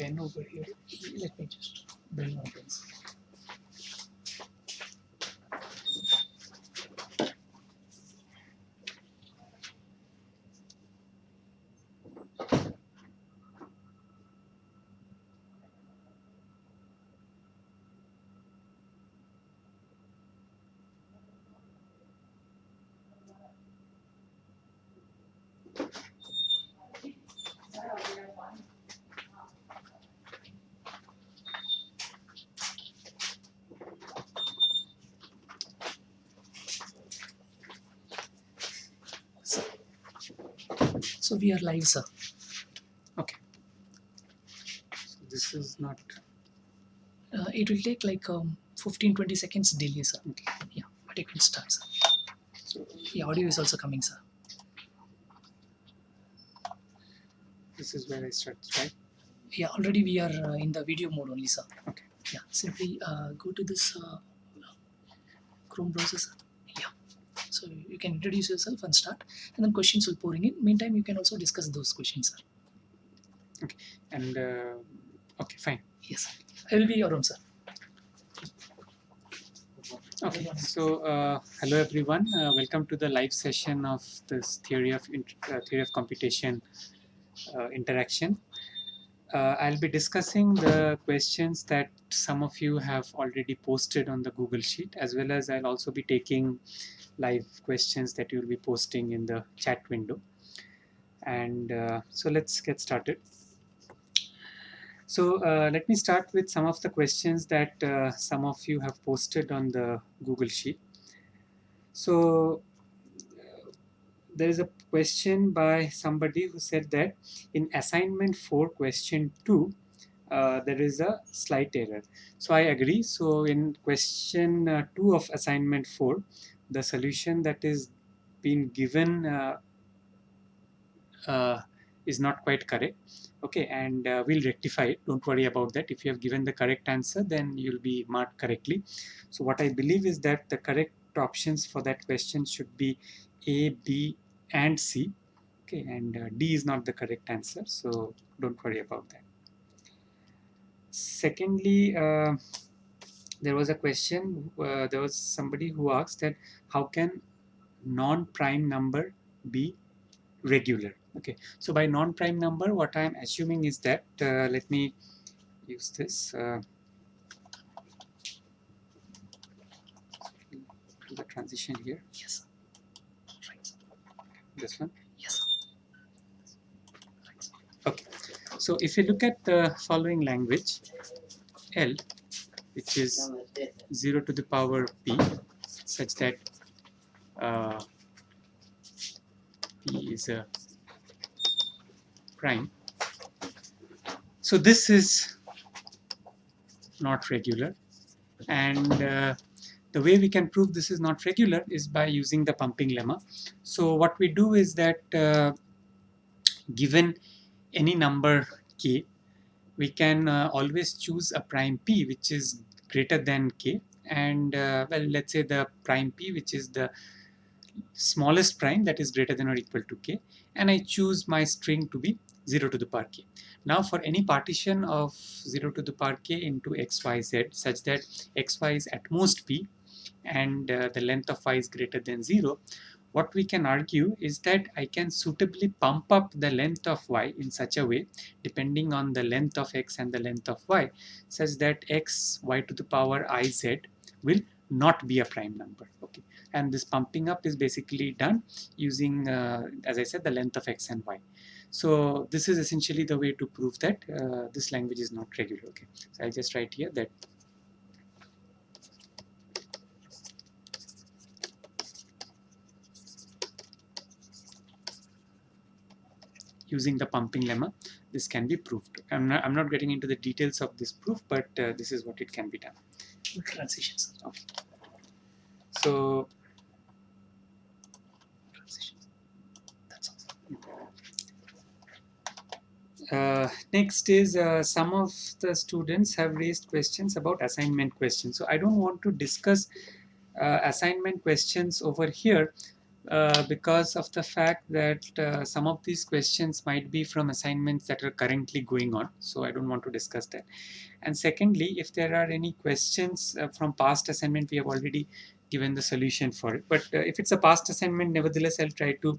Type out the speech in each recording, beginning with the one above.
pen over here. Let me just bring my pens. So we are live, sir. Okay. So this is not. It will take like 15-20 seconds delay, sir. Okay. Yeah, but it will start, sir. So The audio is also coming, sir. this is where I start, right? Yeah, already we are in the video mode only, sir. Okay. Yeah, simply go to this Chrome browser, sir. Yeah. So you can introduce yourself and start, and then questions will pouring in. Meantime, you can also discuss those questions, sir. Okay. And okay, fine. Yes, sir. I will be around, sir. Okay. So hello everyone. Welcome to the live session of this theory of computation interaction. I'll be discussing the questions that some of you have already posted on the Google Sheet, as well as I'll also be taking live questions that you'll be posting in the chat window. And so let's get started. So let me start with some of the questions that some of you have posted on the Google Sheet. So there is a question by somebody who said that in assignment 4 question 2 there is a slight error. So I agree. So in question 2 of assignment 4, the solution that is being given is not quite correct. Okay, and we'll rectify it. Don't worry about that. If you have given the correct answer, then you'll be marked correctly. So what I believe is that the correct options for that question should be A, B, and C. Okay, and D is not the correct answer. So don't worry about that. Secondly, there was a question. There was somebody who asked that how can non-prime number be regular? Okay, so by non-prime number, what I'm assuming is that let me use this do the transition here. Yes, sir. Right. This one. Yes, sir. Right. Okay, so if you look at the following language, L, which is 0 to the power p, such that p is a prime. So this is not regular, and the way we can prove this is not regular is by using the pumping lemma. So what we do is that given any number k, we can always choose a prime p which is greater than k, and well, let's say the prime p which is the smallest prime that is greater than or equal to k, and I choose my string to be 0 to the power k. Now for any partition of 0 to the power k into x, y, z such that x, y is at most p and the length of y is greater than 0, what we can argue is that I can suitably pump up the length of y in such a way, depending on the length of x and the length of y, such that x, y to the power I, z will not be a prime number. Okay, and this pumping up is basically done using, as I said, the length of x and y. So this is essentially the way to prove that this language is not regular. Okay, so I'll just write here that using the pumping lemma, this can be proved. I'm not getting into the details of this proof, but this is what it can be done. Transitions. Okay. So Transitions. That's awesome. next is some of the students have raised questions about assignment questions. So I don't want to discuss assignment questions over here. because of the fact that some of these questions might be from assignments that are currently going on. So I don't want to discuss that. And secondly, if there are any questions from past assignment, we have already given the solution for it. But if it's a past assignment, nevertheless, I'll try to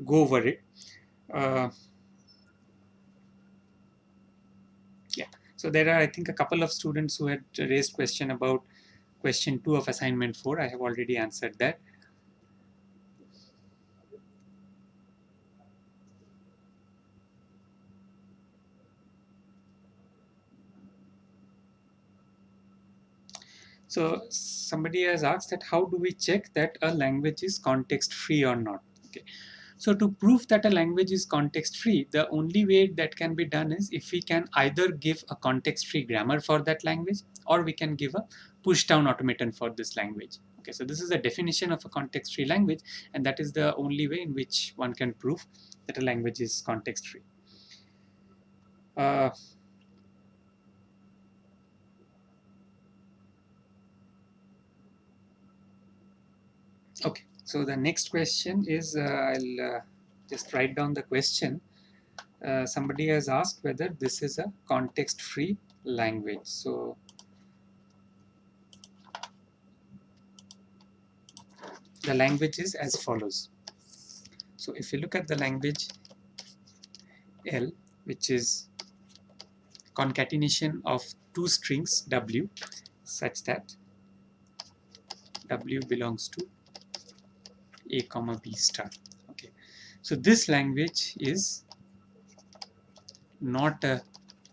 go over it. Yeah. So there are, I think, a couple of students who had raised question about question 2 of assignment 4. I have already answered that. So somebody has asked that how do we check that a language is context free or not? Okay. So to prove that a language is context free, the only way that can be done is if we can either give a context free grammar for that language, or we can give a push down automaton for this language. Okay, so this is the definition of a context free language, and that is the only way in which one can prove that a language is context free. Okay, so the next question is I'll just write down the question. Somebody has asked whether this is a context free language. So the language is as follows. So if you look at the language L, which is concatenation of two strings W, such that W belongs to A comma B star. Okay, so this language is not a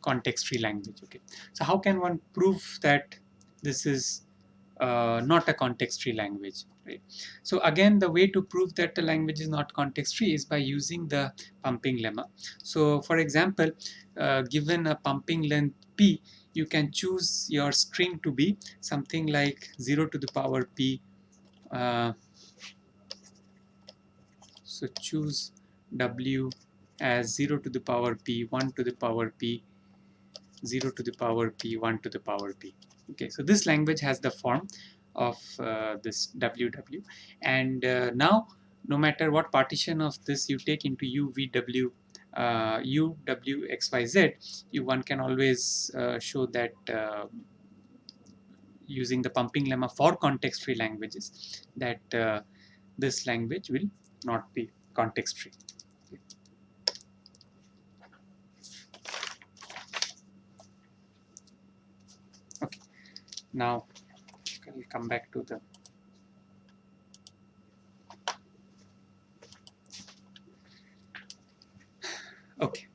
context free language. Okay, so how can one prove that this is not a context free language, right? So again, the way to prove that the language is not context free is by using the pumping lemma. So for example, given a pumping length p, you can choose your string to be something like 0 to the power p. So choose w as 0 to the power p, 1 to the power p, 0 to the power p, 1 to the power p. Okay, so this language has the form of this WW, and now no matter what partition of this you take into U, V, W, U, W, X, Y, Z, one can always show that using the pumping lemma for context-free languages that this language will not be context-free. Okay, now I'll come back to the okay.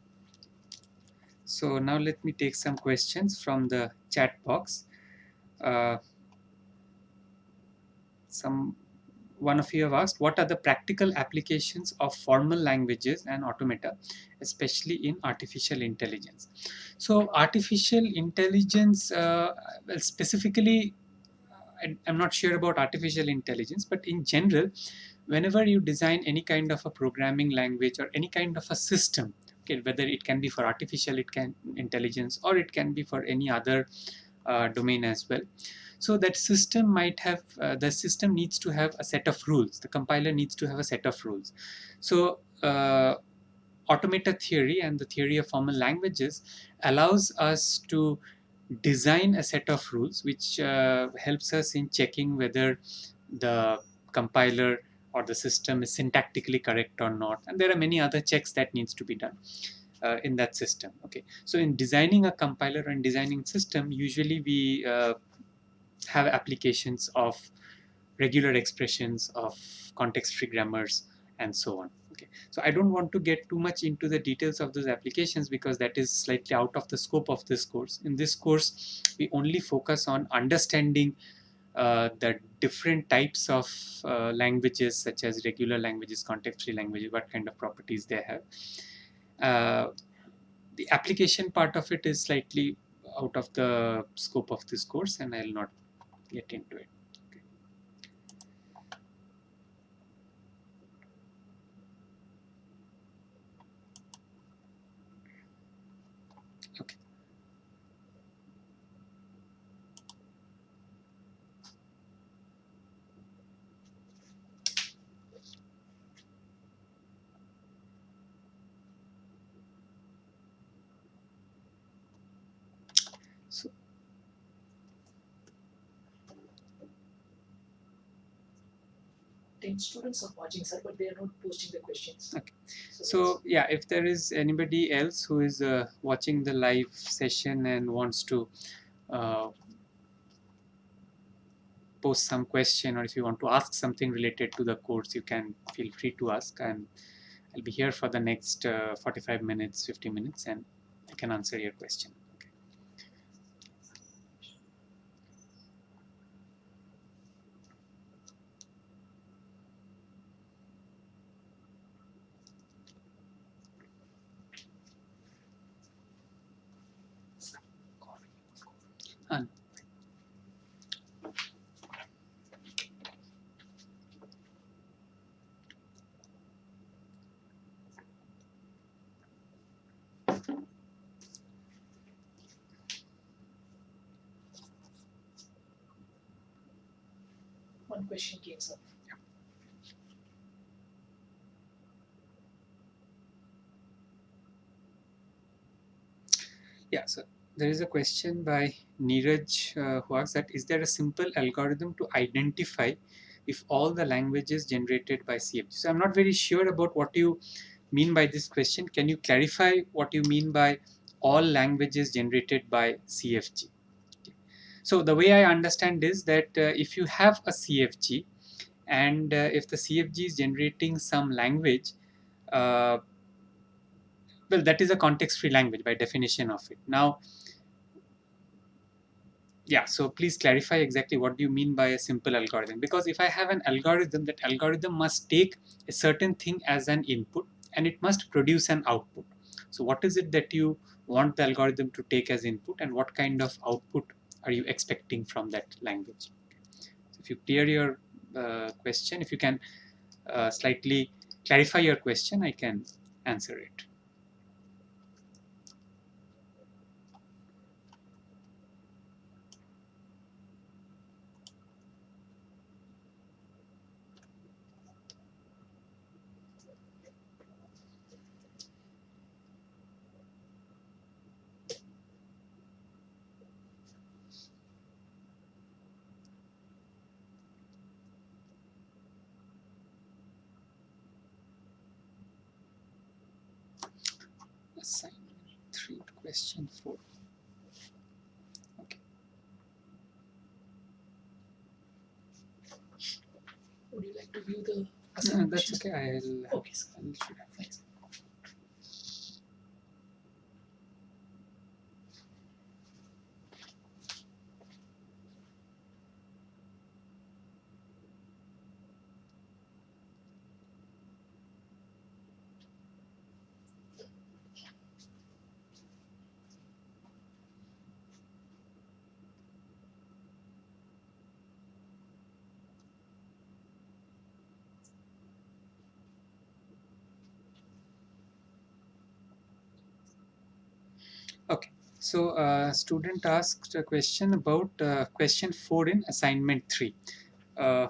So now let me take some questions from the chat box. One of you have asked, what are the practical applications of formal languages and automata, especially in artificial intelligence? So artificial intelligence, well, specifically, I'm not sure about artificial intelligence, but in general, whenever you design any kind of a programming language or any kind of a system, okay, whether it can be for artificial intelligence or it can be for any other domain as well. So that system might have, the system needs to have a set of rules. The compiler needs to have a set of rules. So automata theory and the theory of formal languages allows us to design a set of rules which helps us in checking whether the compiler or the system is syntactically correct or not, and there are many other checks that needs to be done in that system. Okay, so in designing a compiler and designing system, usually we have applications of regular expressions, of context-free grammars, and so on. Okay, so I don't want to get too much into the details of those applications because that is slightly out of the scope of this course. In this course, we only focus on understanding the different types of languages, such as regular languages, context-free languages, what kind of properties they have. The application part of it is slightly out of the scope of this course, and I'll not get into it. Okay. So 10 students are watching, sir, but they are not posting the questions. okay. So yeah, if there is anybody else who is watching the live session and wants to uh, post some question, or if you want to ask something related to the course, you can feel free to ask. I'll be here for the next 45 minutes, 50 minutes, and I can answer your question. Okay. And One question came, sir. yeah, so there is a question by Neeraj who asks that, is there a simple algorithm to identify if all the languages generated by CFG? So I'm not very sure about what you mean by this question. Can you clarify what you mean by all languages generated by CFG? Okay. So the way I understand is that if you have a CFG and if the CFG is generating some language, uh, well, that is a context-free language by definition of it. Now, yeah, so please clarify exactly what do you mean by a simple algorithm, because if I have an algorithm, that algorithm must take a certain thing as an input and it must produce an output. So what is it that you want the algorithm to take as input, and what kind of output are you expecting from that language? So if you clear your question, if you can slightly clarify your question, I can answer it. Assignment 3, question 4. Okay. Would you like to view the No, assignment that's questions? okay. Okay, sir. Fine, sir. Okay, so student asked a question about question 4 in assignment 3. Uh,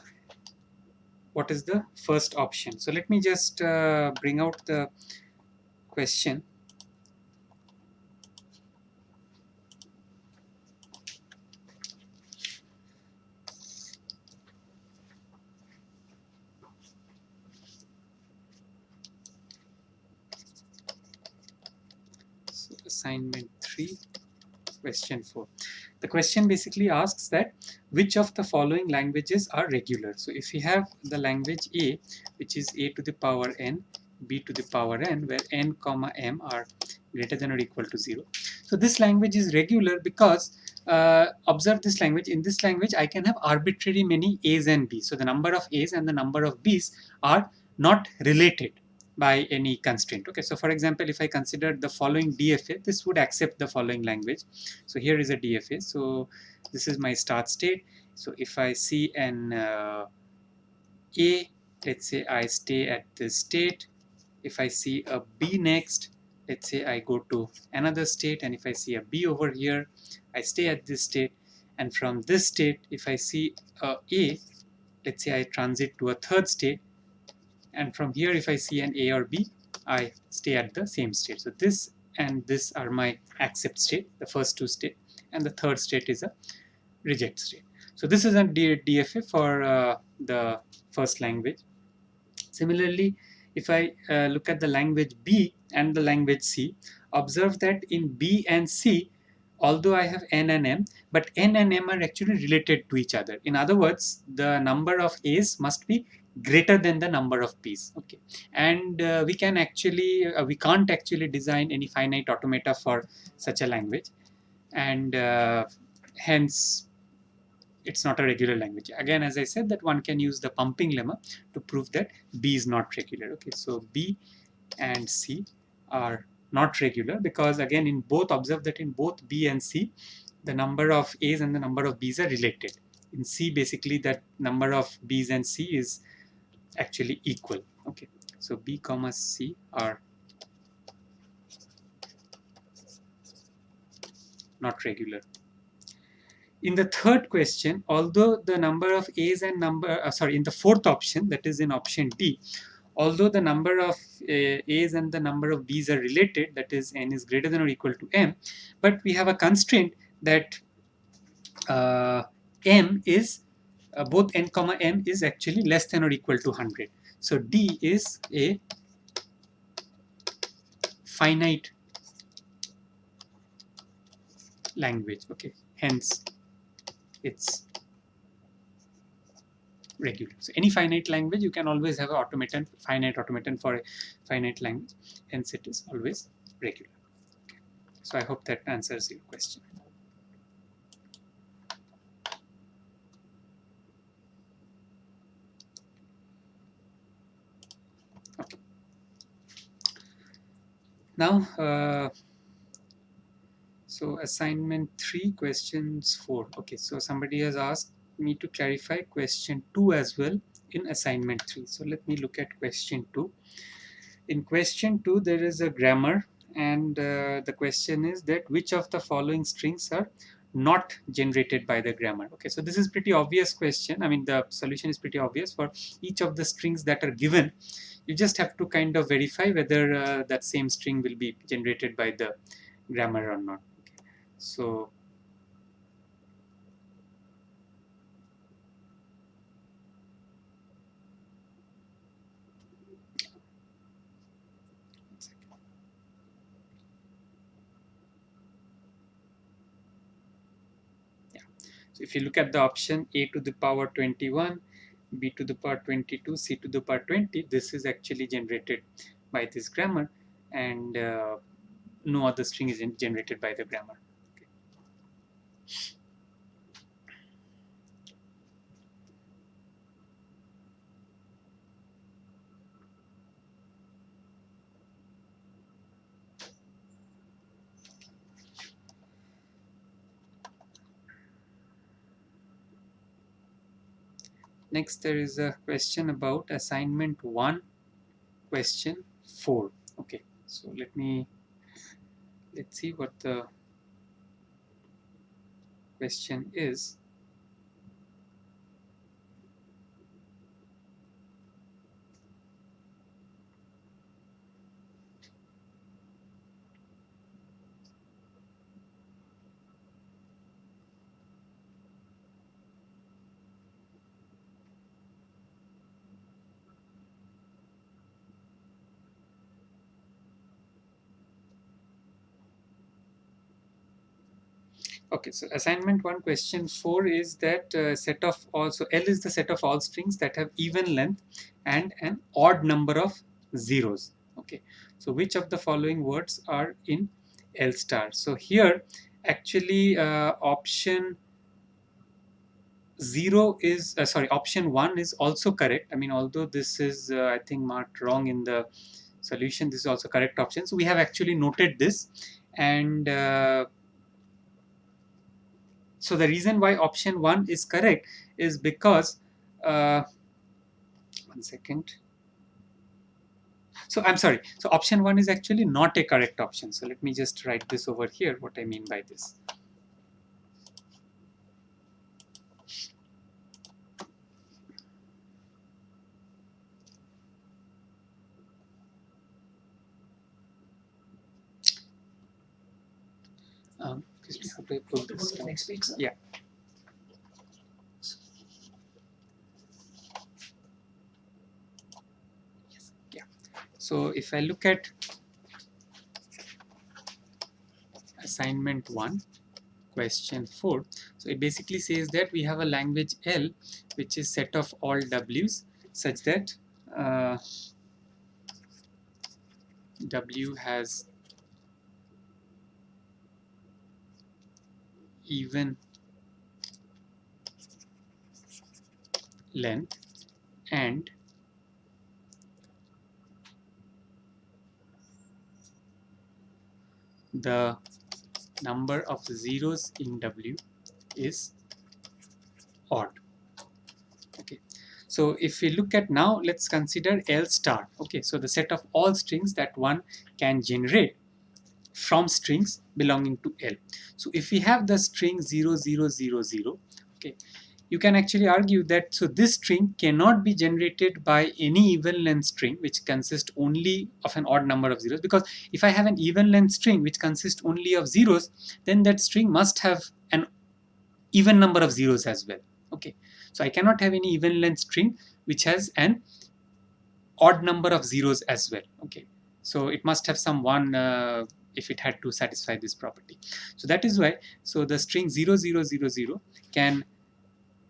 what is the first option? So let me just bring out the question. So assignment 3, question 4. The question basically asks that which of the following languages are regular. So if we have the language A, which is a to the power n, b to the power n, where n comma m are greater than or equal to 0. So this language is regular because observe this language. In this language, I can have arbitrary many a's and b's. So the number of a's and the number of b's are not related by any constraint. Okay, so for example, if I consider the following DFA, this would accept the following language. So here is a DFA. So this is my start state. So if I see an A, let's say I stay at this state. If I see a B next, let's say I go to another state, and if I see a B over here, I stay at this state. And from this state, if I see a A, let's say I transit to a third state, and from here if I see an A or B, I stay at the same state. So this and this are my accept state, the first two state, and the third state is a reject state. So this is a DFA for the first language. Similarly, if I look at the language B and the language C, observe that in B and C, although I have N and M, but N and M are actually related to each other. In other words, the number of A's must be greater than the number of P's. Okay, and we can't actually design any finite automata for such a language, and hence it's not a regular language. Again, as I said, that one can use the Pumpinglemma to prove that B is not regular. Okay, so B and C are not regular because again in both, observe that in both B and C, the number of A's and the number of B's are related. In C, basically that number of B's and C is actually equal. Okay, so B comma C are not regular. In the third question, although the number of A's and in the fourth option, that is in option D, although the number of A's and the number of B's are related, that is N is greater than or equal to M, but we have a constraint that M is, both N comma M is actually less than or equal to 100. So D is a finite language. Okay, hence it's regular. So any finite language, you can always have a finite automaton for a finite language, hence it is always regular. Okay. So I hope that answers your question. Okay. Now, so assignment 3, questions 4. Okay, so somebody has asked me to clarify question 2 as well in assignment 3. So let me look at question 2. In question 2, there is a grammar, and the question is that which of the following strings are not generated by the grammar. Okay, so this is pretty obvious question. I mean, the solution is pretty obvious. For each of the strings that are given, you just have to kind of verify whether that same string will be generated by the grammar or not. Okay. So so if you look at the option a to the power 21, b to the power 22, c to the power 20, this is actually generated by this grammar, and no other string is generated by the grammar. Okay. Next, there is a question about assignment 1, question 4. Okay, so let's see what the question is. Okay, so assignment 1, question 4 is that set of all, so L is the set of all strings that have even length and an odd number of zeros. Okay, so which of the following words are in L star? So here actually option 0 is, option 1 is also correct. I mean, although this is I think marked wrong in the solution, this is also correct option. So we have actually noted this, and so the reason why option 1 is correct is because, one second. So I'm sorry. So option 1 is actually not a correct option. So let me just write this over here, what I mean by this. please. How do I pull To go this to the down? next page, sir. Yeah. Yeah. So if I look at assignment 1, question 4, so it basically says that we have a language L which is set of all W's such that W has even length and the number of zeros in W is odd. Okay, so if we look at now, let's consider L star. Okay, so the set of all strings that one can generate from strings belonging to L. So if we have the string 0 0 0 0, okay, you can actually argue that so this string cannot be generated by any even length string which consists only of an odd number of zeros, because if I have an even length string which consists only of zeros, then that string must have an even number of zeros as well. Okay, so I cannot have any even length string which has an odd number of zeros as well. Okay, so it must have some one if it had to satisfy this property. So that is why, so the string 0 0 0 0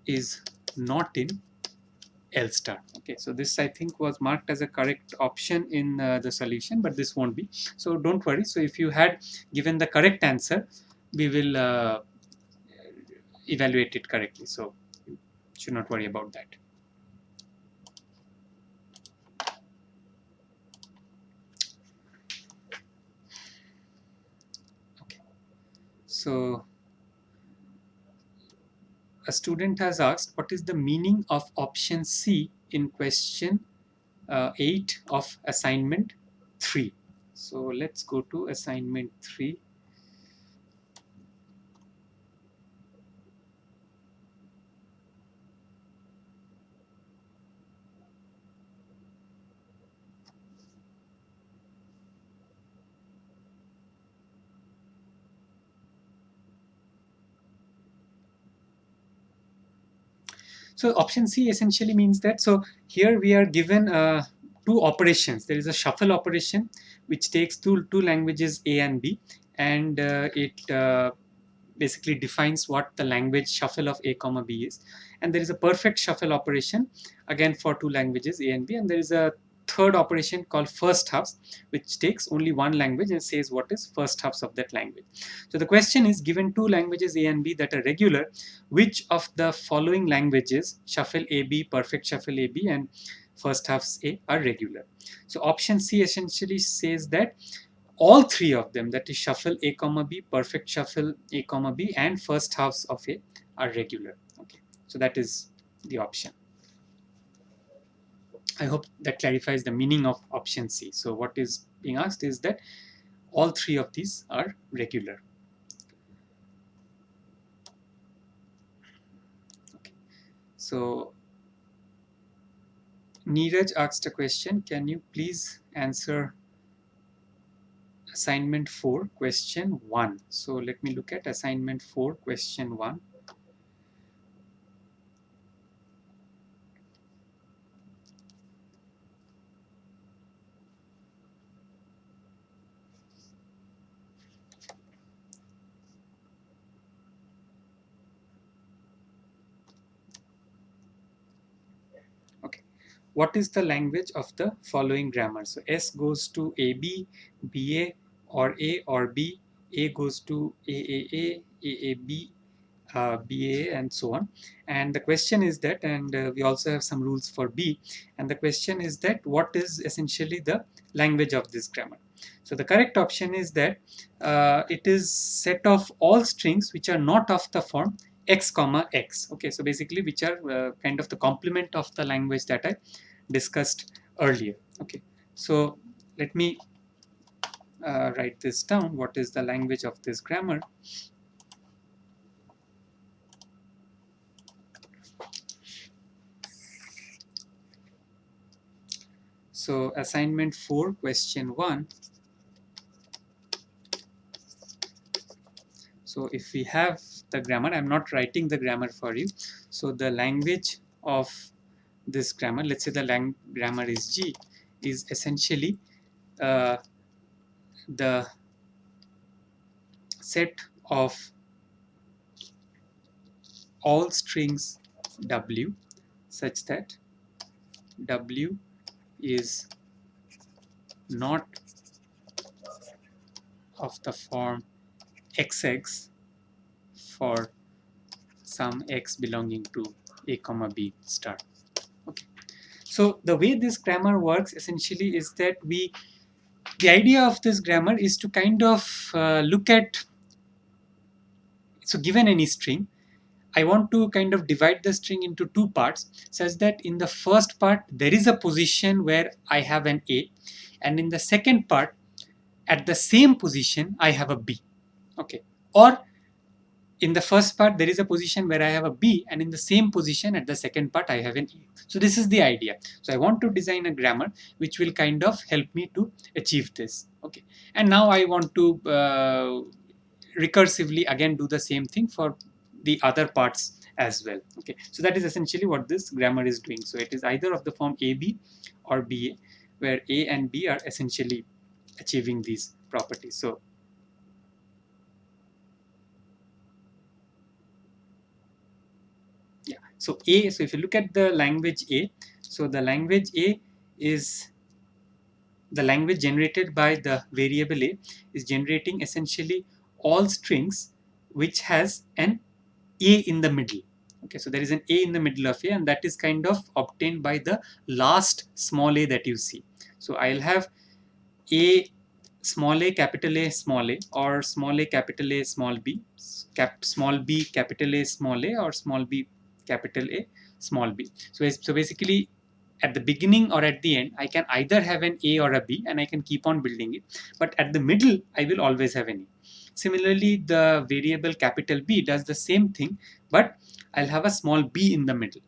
is not in L star. Okay, so this I think was marked as a correct option in the solution, but this won't be. So don't worry. So if you had given the correct answer, we will evaluate it correctly. So you should not worry about that. Okay, so a student has asked what is the meaning of option C in question 8 of assignment 3. So let's go to assignment 3. So option C essentially means that, so here we are given two operations. There is a shuffle operation which takes two languages A and B, and it basically defines what the language shuffle of A comma B is. And there is a perfect shuffle operation again for two languages A and B, and there is a third operation called first halves, which takes only one language and says what is first halves of that language. So the question is, given two languages A and B that are regular, which of the following languages, shuffle AB, perfect shuffle AB, and first halves A, are regular? So option C essentially says that all three of them, that is shuffle A comma B, perfect shuffle A comma B, and first halves of A, are regular. Okay, so that is the option. I hope that clarifies the meaning of option C. So what is being asked is that all three of these are regular. Okay. So Neeraj asked a question, can you please answer assignment 4 question 1? So let me look at assignment 4 question 1. Okay, what is the language of the following grammar? So S goes to AB, BA, or B, A goes to AAA, AAB, BA, and so on. And the question is that, and we also have some rules for B, and the question is that what is essentially the language of this grammar? So the correct option is that it is set of all strings which are not of the form x comma x. Okay, so basically which are kind of the complement of the language that I discussed earlier. Okay, so let me write this down. What is the language of this grammar? So assignment 4 question 1. So if we have the grammar, I'm not writing the grammar for you. So the language of this grammar, let's say the grammar is G, is essentially the set of all strings W such that W is not of the form XX for some X belonging to A comma B star. Okay. So the way this grammar works essentially is that the idea of this grammar is to kind of look at, so given any string, I want to kind of divide the string into two parts such that in the first part there is a position where I have an A, and in the second part at the same position I have a B. Okay. Or in the first part there is a position where I have a B, and in the same position at the second part I have an A. So this is the idea. So I want to design a grammar which will kind of help me to achieve this. Okay. And now I want to recursively again do the same thing for the other parts as well. Okay. So that is essentially what this grammar is doing. So it is either of the form AB or BA, where A and B are essentially achieving these properties. So yeah, so A, so if you look at the language A, so the language A is the language generated by the variable A is generating essentially all strings which has an A in the middle. Okay, so there is an A in the middle of A, and that is kind of obtained by the last small a that you see. So I'll have A small a, capital A, small a, or small a, capital A, small b, small b, capital A, small a, or small b, capital A, small b. So basically, at the beginning or at the end, I can either have an A or a B, and I can keep on building it. But at the middle, I will always have an A. Similarly, the variable capital B does the same thing, but I'll have a small b in the middle.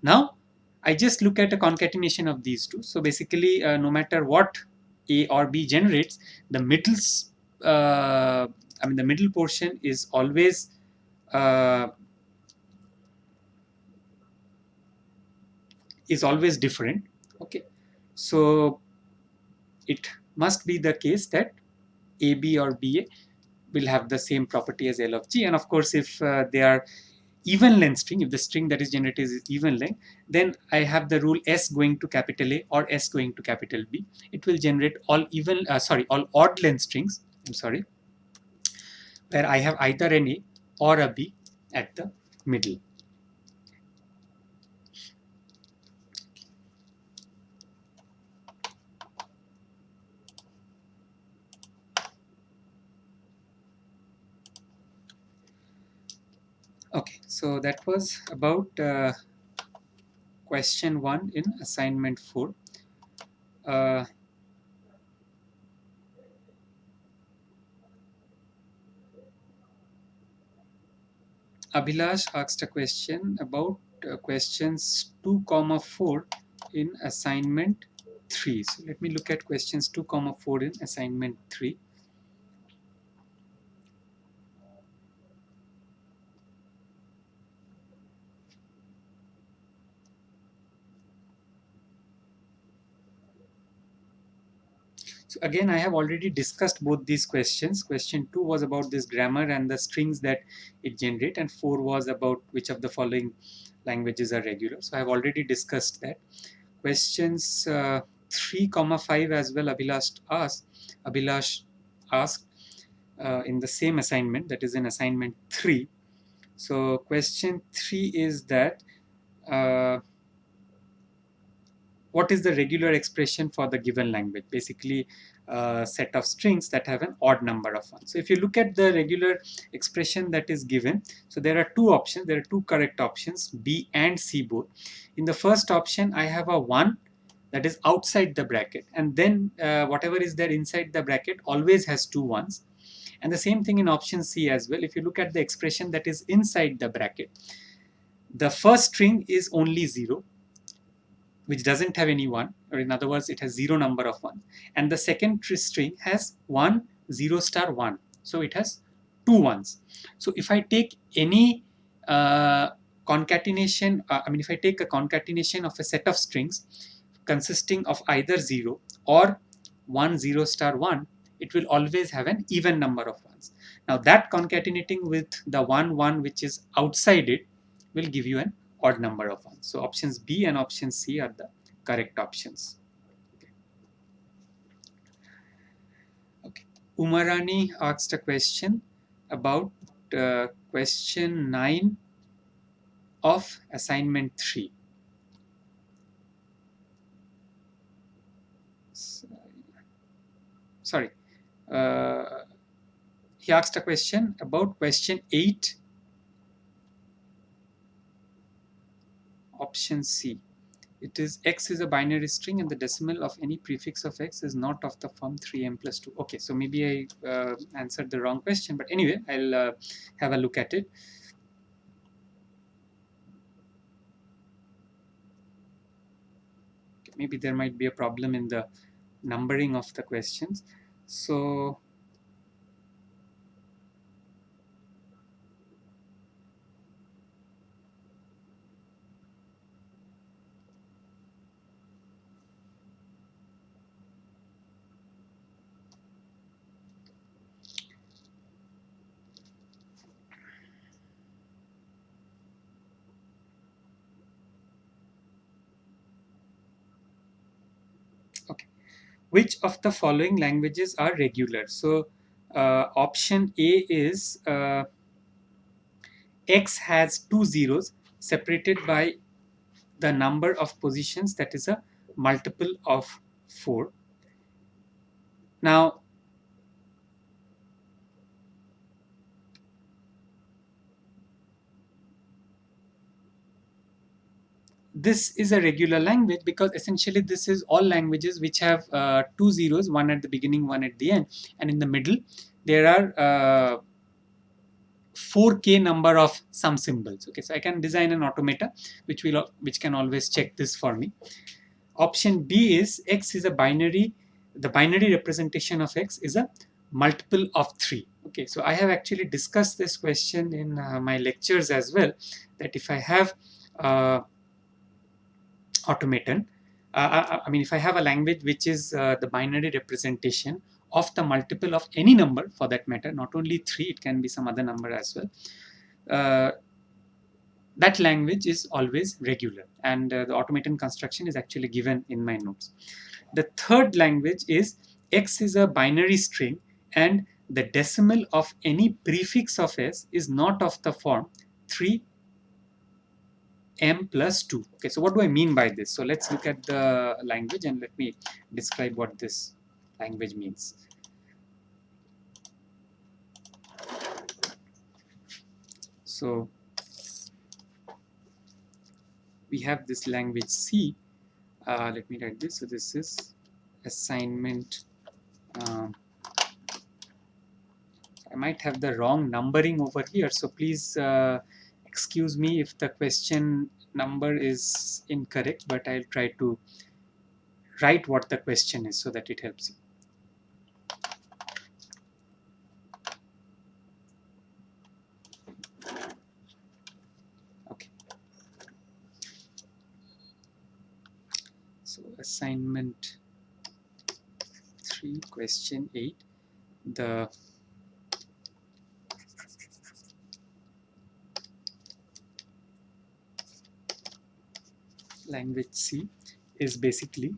Now, I just look at a concatenation of these two. So basically, no matter what A or B generates, the the middle portion uh, is always different. Okay, so it must be the case that AB or BA will have the same property as L of G, and of course, if they are even length string, if the string that is generated is even length, then I have the rule S going to capital A or S going to capital B. It will generate all all odd length strings. I'm sorry, where I have either an A or a B at the middle. Okay, so that was about question 1 in assignment 4. Abhilash asked a question about questions 2, 4 in assignment 3. So let me look at questions 2, 4 in assignment 3. So again, I have already discussed both these questions. Question 2 was about this grammar and the strings that it generates, and 4 was about which of the following languages are regular. So I have already discussed that. Questions 3, 5 as well, Abhilash asked in the same assignment, that is in assignment 3. So question 3 is that what is the regular expression for the given language? Basically, a set of strings that have an odd number of ones. So if you look at the regular expression that is given, so there are two options, there are two correct options, B and C both. In the first option, I have a 1 that is outside the bracket, and then whatever is there inside the bracket always has two ones. And the same thing in option C as well. If you look at the expression that is inside the bracket, the first string is only 0, which doesn't have any 1, or in other words, it has 0 number of 1. And the second string has 1, 0 star 1. So it has two ones. So if I take any concatenation, if I take a concatenation of a set of strings consisting of either 0 or 1 0 star 1, it will always have an even number of ones. Now that concatenating with the 1 1 which is outside it will give you an odd number of ones. So options B and option C are the correct options. Okay. Umarani asked a question about question 9 of assignment 3. Sorry. He asked a question about question 8, option C. It is x is a binary string and the decimal of any prefix of x is not of the form 3m plus 2. Okay, so maybe I answered the wrong question, but anyway, I'll have a look at it. Okay, maybe there might be a problem in the numbering of the questions. So okay, which of the following languages are regular? So option A is x has two zeros separated by the number of positions, that is a multiple of 4. Now this is a regular language because essentially this is all languages which have two zeros, one at the beginning, one at the end, and in the middle there are 4k number of some symbols. Okay, so I can design an automata which can always check this for me. Option B is x is a binary, the binary representation of x is a multiple of 3. Okay, so I have actually discussed this question in my lectures as well, that if I have automaton, if I have a language which is the binary representation of the multiple of any number for that matter, not only 3, it can be some other number as well, that language is always regular, and the automaton construction is actually given in my notes. The third language is x is a binary string and the decimal of any prefix of s is not of the form 3m plus 2. Okay, so what do I mean by this? So let's look at the language and let me describe what this language means. So we have this language C. Let me write this. So this is assignment. I might have the wrong numbering over here, so please excuse me if the question number is incorrect, but I'll try to write what the question is so that it helps you. Okay. So assignment 3, question 8, the language C is basically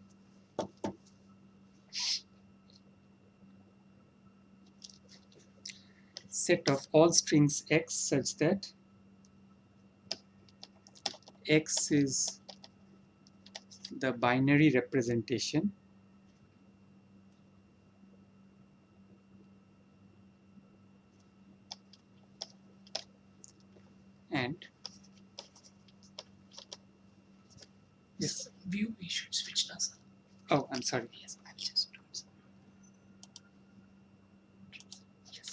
set of all strings x such that x is the binary representation and Yes, view we should switch now, sir. oh, I'm sorry. Yes, I'll just do it, sir. Yes.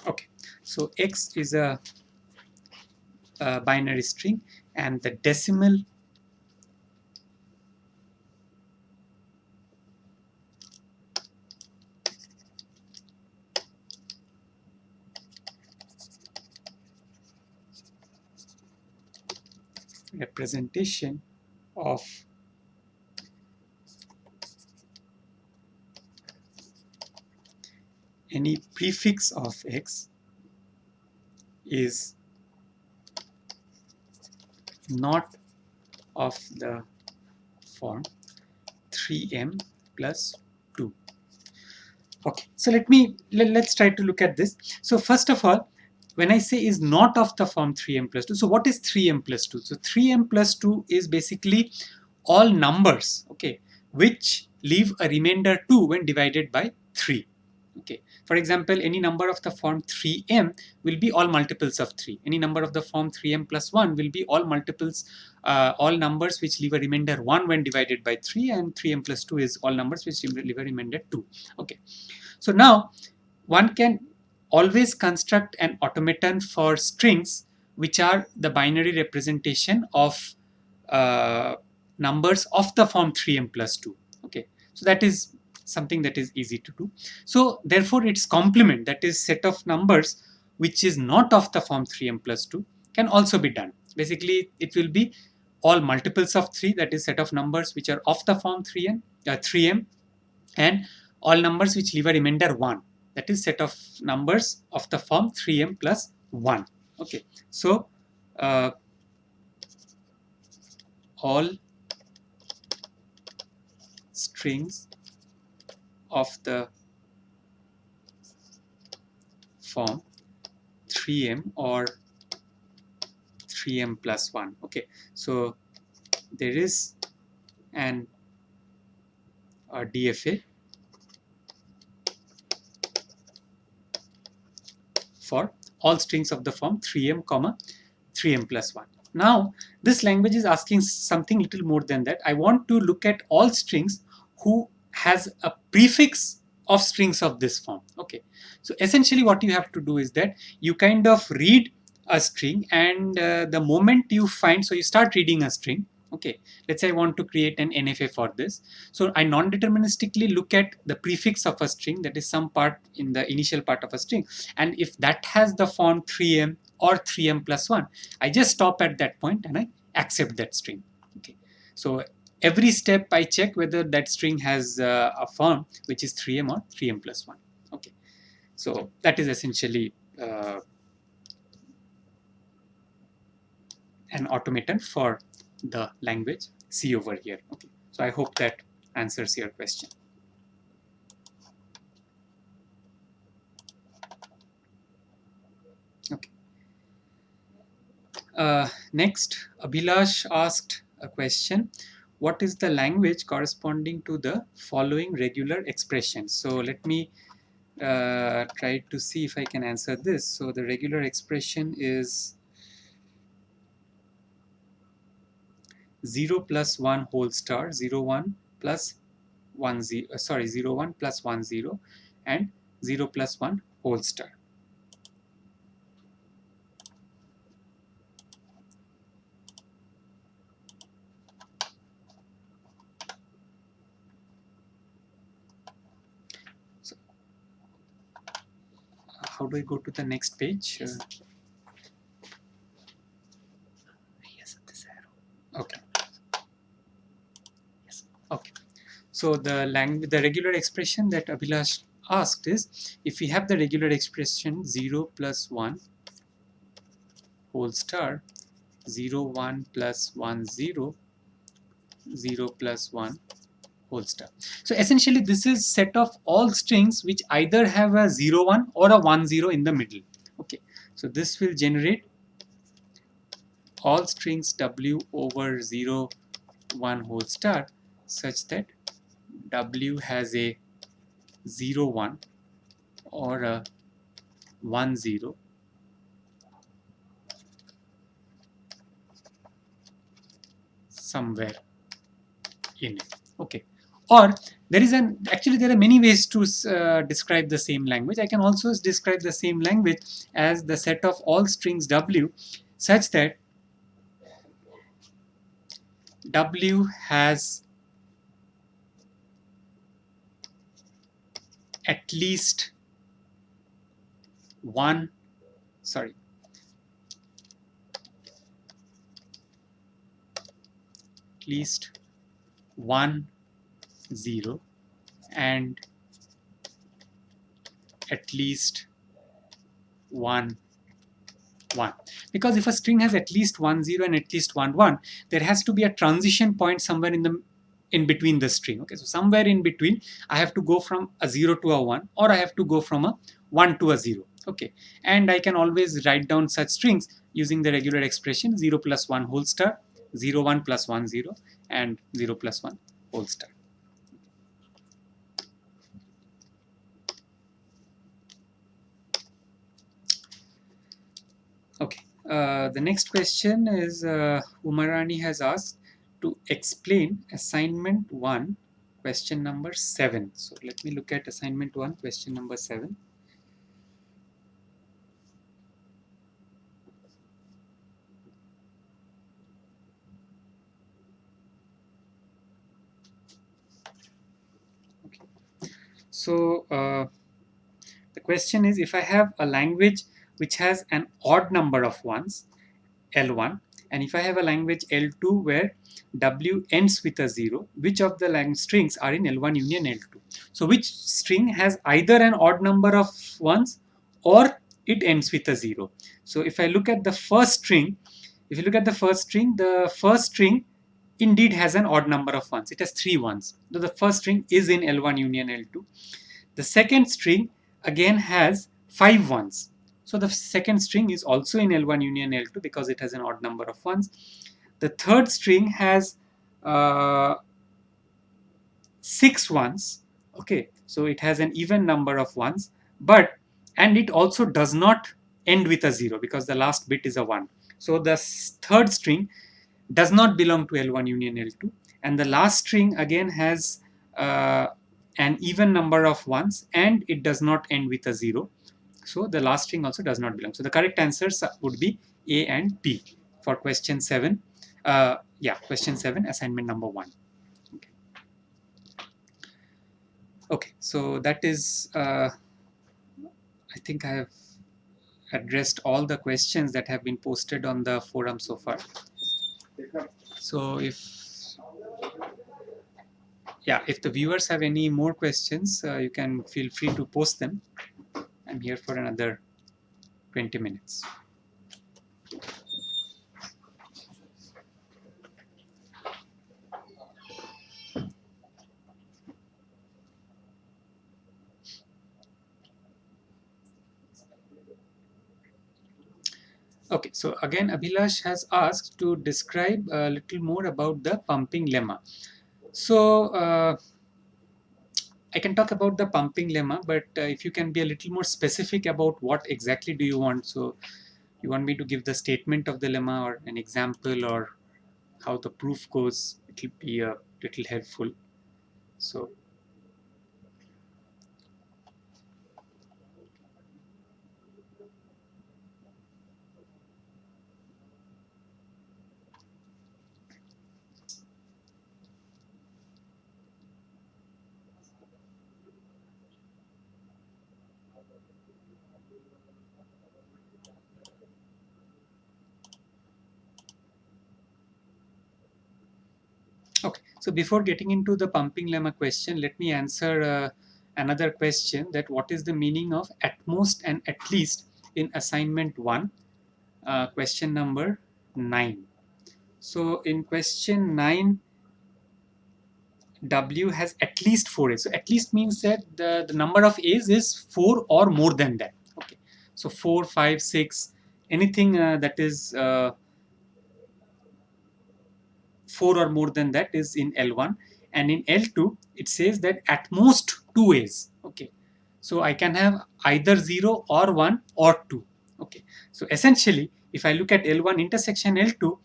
Okay, so x is a binary string and the decimal representation of any prefix of x is not of the form 3m plus 2. Okay, so let's try to look at this. So first of all, when I say is not of the form 3m plus 2, so what is 3m plus 2? So 3m plus 2 is basically all numbers, okay, which leave a remainder 2 when divided by 3. Okay, for example, any number of the form 3m will be all multiples of 3. Any number of the form 3m plus 1 will be all multiples, all numbers which leave a remainder 1 when divided by 3, and 3m plus 2 is all numbers which leave a remainder 2. Okay, so now one can always construct an automaton for strings which are the binary representation of numbers of the form 3m plus 2. Okay, so that is something that is easy to do. So therefore its complement, that is set of numbers which is not of the form 3m plus 2, can also be done. Basically it will be all multiples of 3, that is set of numbers which are of the form 3m, and all numbers which leave a remainder 1, that is set of numbers of the form 3m plus 1. Okay, so all strings of the form 3m or 3m plus 1. Okay, so there is an DFA for all strings of the form 3m comma 3m plus 1. Now this language is asking something little more than that. I want to look at all strings who has a prefix of strings of this form. Okay, so essentially what you have to do is that you kind of read a string, and the moment you find, so you start reading a string. Okay, let's say I want to create an NFA for this. So I non-deterministically look at the prefix of a string, that is some part in the initial part of a string, and if that has the form 3m or 3m plus 1, I just stop at that point and I accept that string. Okay, so every step I check whether that string has a form which is 3m or 3m plus 1. Okay, so that is essentially an automaton for the language C over here. Okay, so I hope that answers your question. Okay. Next, Abhilash asked a question. What is the language corresponding to the following regular expressions? So let me try to see if I can answer this. So the regular expression is 0 plus 1 whole star, 0 1 plus 1 0, sorry, 0 1 plus 1 0, and 0 plus 1 whole star. So how do I go to the next page? Yes, this arrow. Okay. Yes. Okay. So the regular expression that Abhilash asked is, if we have the regular expression 0 plus 1 whole star, 0 1 plus 1 0, 0 plus 1 whole star. So essentially this is set of all strings which either have a 0 1 or a 1 0 in the middle. Okay, so this will generate all strings w over 0 1 whole star such that w has a 0 1 or a 1 0 somewhere in it. Okay, or there is actually there are many ways to describe the same language. I can also describe the same language as the set of all strings w such that w has at least one, sorry, least 1 0 and at least 1 1, because if a string has at least 1 0 and at least 1 1, there has to be a transition point somewhere in between the string. Okay, so somewhere in between I have to go from a 0 to a 1, or I have to go from a 1 to a 0. Okay, and I can always write down such strings using the regular expression 0 plus 1 whole star, 0 1 plus 1 0, and 0 plus 1 whole star. Okay, the next question is Umarani has asked to explain assignment 1, question number 7. So let me look at assignment 1, question number 7. Okay. So the question is, if I have a language which has an odd number of ones, L1, and if I have a language L2 where W ends with a 0, which of the strings are in L1 union L2? So which string has either an odd number of ones or it ends with a 0? So if I look at the first string, the first string indeed has an odd number of ones. It has 3 ones. So the first string is in L1 union L2. The second string again has 5 ones. So the second string is also in L1 union L2 because it has an odd number of ones. The third string has 6 ones. Okay, so it has an even number of ones, and it also does not end with a 0 because the last bit is a 1. So the third string does not belong to L1 union L2, and the last string again has an even number of ones and it does not end with a 0. So the last string also does not belong. So the correct answers would be A and B for question 7. Question 7, assignment number 1. Okay, so that is, I think I have addressed all the questions that have been posted on the forum so far. So if the viewers have any more questions, you can feel free to post them. I'm here for another 20 minutes. Okay, so again Abhilash has asked to describe a little more about the pumping lemma. So I can talk about the pumping lemma, but if you can be a little more specific about what exactly do you want. So you want me to give the statement of the lemma or an example or how the proof goes, it will be a little helpful. So okay, so before getting into the pumping lemma question, let me answer another question, that what is the meaning of at most and at least in assignment 1, question number 9. So in question 9, W has at least 4 A's. So at least means that the number of A's is 4 or more than that. Okay, so 4, 5, 6, anything that is 4 or more than that is in L1, and in L2 it says that at most 2 A's. Okay, so I can have either 0 or 1 or 2. Okay, so essentially if I look at L1 intersection L2,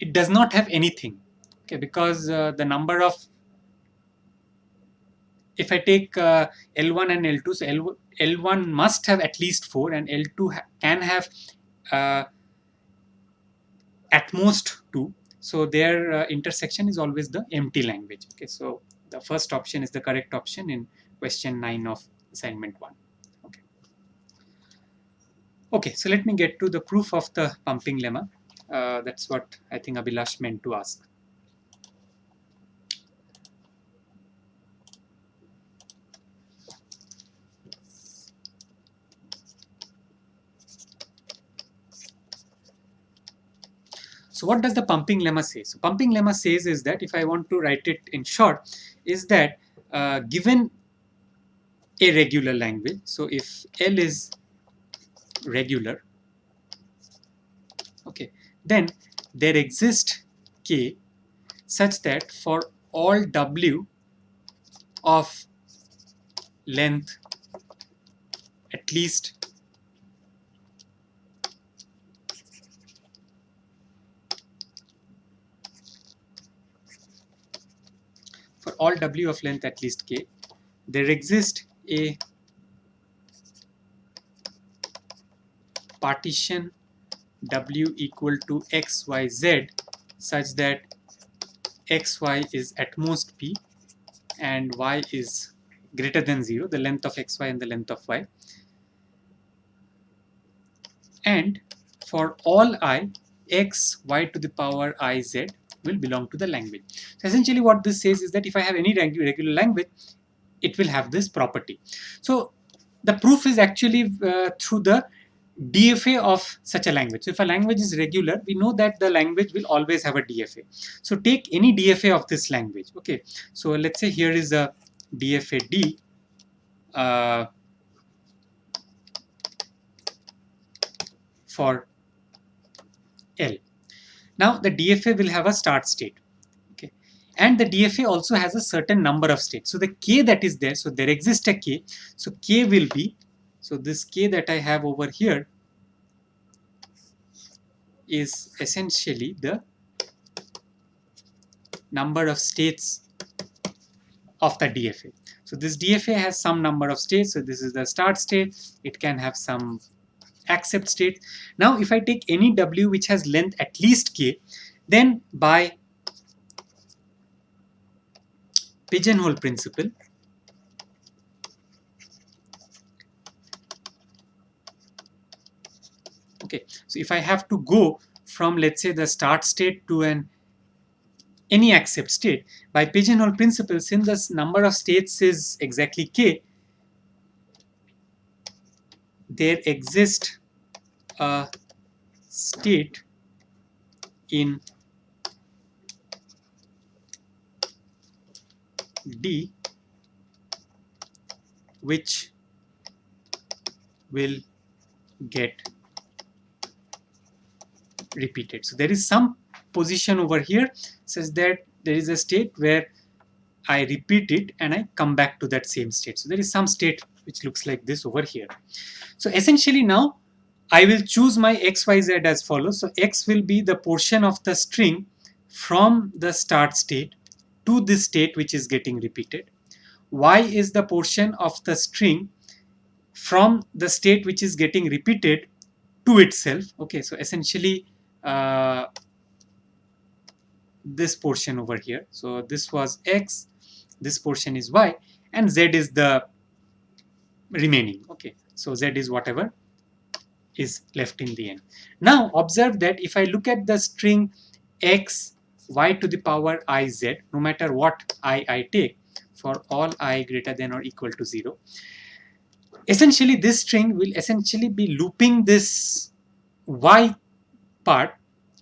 it does not have anything. Okay, because the number of, if I take L1 and L2, so L1 must have at least 4 and L2 can have uh, at most 2. So their intersection is always the empty language. Okay, so the first option is the correct option in question 9 of assignment 1. Okay. Okay, so let me get to the proof of the pumping lemma. That's what I think Abhilash meant to ask. So what does the pumping lemma say? So pumping lemma says is that, if I want to write it in short, is that given a regular language, so if L is regular, okay, then there exists K such that for all W of length at least for all W of length at least K, there exists a partition W equal to XYZ such that XY is at most P and Y is greater than 0, the length of XY and the length of Y. And for all I, X, Y to the power I, Z will belong to the language. So essentially what this says is that if I have any regular language, it will have this property. So the proof is actually through the DFA of such a language. So if a language is regular, we know that the language will always have a DFA. So take any DFA of this language. Okay, so let's say here is a DFA D. For L. Now the DFA will have a start state. Okay, and the DFA also has a certain number of states. So the K that is there, so there exists a K. So K will be, so this K that I have over here is essentially the number of states of the DFA. So this DFA has some number of states. So this is the start state. It can have some accept state. Now if I take any W which has length at least K, then by pigeonhole principle, okay, so if I have to go from, let's say, the start state to any accept state, by pigeonhole principle, since the number of states is exactly K, there exists a state in D which will get repeated. So there is some position over here such that there is a state where I repeat it and I come back to that same state. So there is some state which looks like this over here. So essentially now I will choose my XYZ as follows. So X will be the portion of the string from the start state to this state which is getting repeated. Y is the portion of the string from the state which is getting repeated to itself. Okay, so essentially this portion over here. So this was X, this portion is Y, and Z is the remaining. Okay, so Z is whatever is left in the end. Now observe that if I look at the string X, Y to the power I, Z, no matter what I take, for all I greater than or equal to 0, essentially this string will essentially be looping this Y part